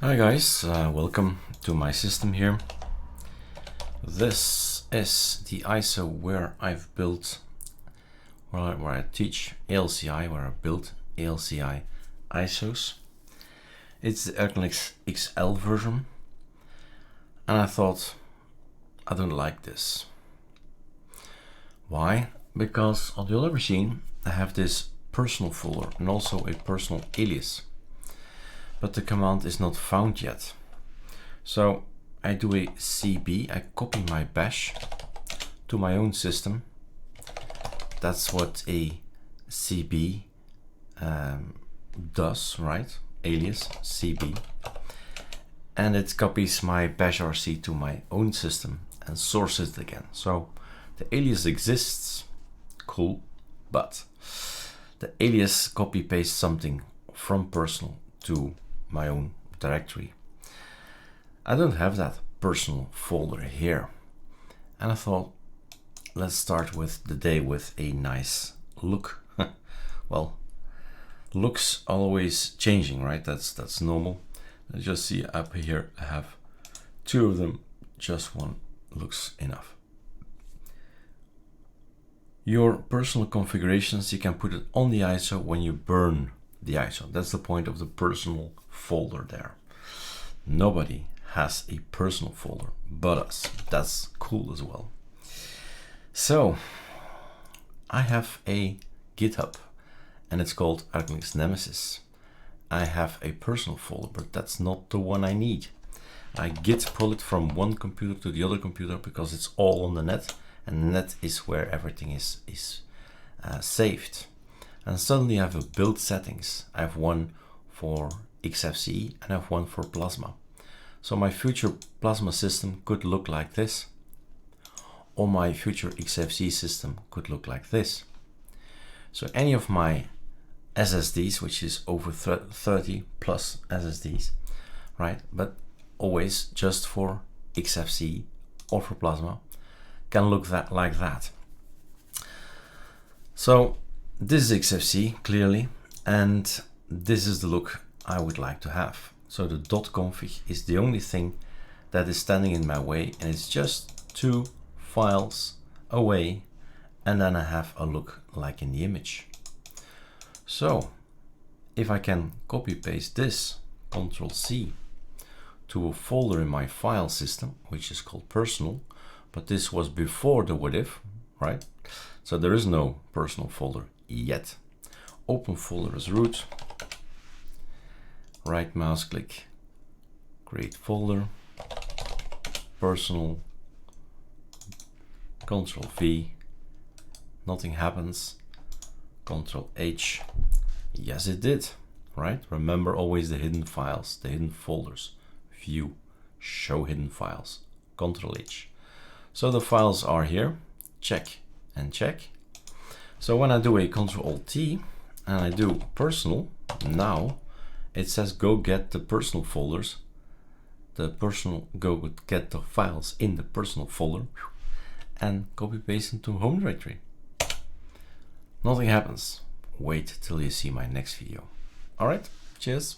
Hi guys, welcome to my system here. This is the ISO where I've built, where I teach ALCI, where I built ALCI ISOs. It's the ArcoLinux XL version, and I thought I don't like this. Why? Because on the other machine I have this personal folder and also a personal alias. But the command is not found yet. So I do a CB, I copy my bash to my own system. That's what a CB does, right? Alias CB. And it copies my bash RC to my own system and sources it again. So the alias exists, cool, but the alias copy pastes something from personal to my own directory. I don't have that personal folder here, and I thought let's start with the day with a nice look. Well, looks always changing, right? That's normal. I just see up here I have two of them, just one looks enough. Your personal configurations, you can put it on the ISO when you burn the ISO. That's the point of the personal folder there. Nobody has a personal folder but us. That's cool as well. So I have a GitHub and it's called ArcoLinux Nemesis. I have a personal folder, but that's not the one I need. I git pull it from one computer to the other computer because it's all on the net, and the net is where everything is saved. And suddenly I have a build settings. I have one for Xfce and I have one for Plasma. So my future Plasma system could look like this, or my future Xfce system could look like this. So any of my SSDs, which is over 30 plus SSDs, right? But always just for Xfce or for Plasma, can look like that. So this is Xfce clearly, and this is the look I would like to have. So the .config is the only thing that is standing in my way, and it's just 2 files away, and then I have a look like in the image. So if I can copy paste this, Ctrl C, to a folder in my file system, which is called personal, but this was before the what if, right? So there is no personal folder yet. Open folder as root, right mouse click, create folder, personal, Ctrl V, nothing happens, Ctrl H, yes it did, right? Remember always the hidden files, the hidden folders, view, show hidden files, Ctrl H. So the files are here, check and check. So when I do a Ctrl Alt T and I do personal, now it says go get the personal folders. Go get the files in the personal folder and copy paste into home directory. Nothing happens. Wait till you see my next video. All right, cheers.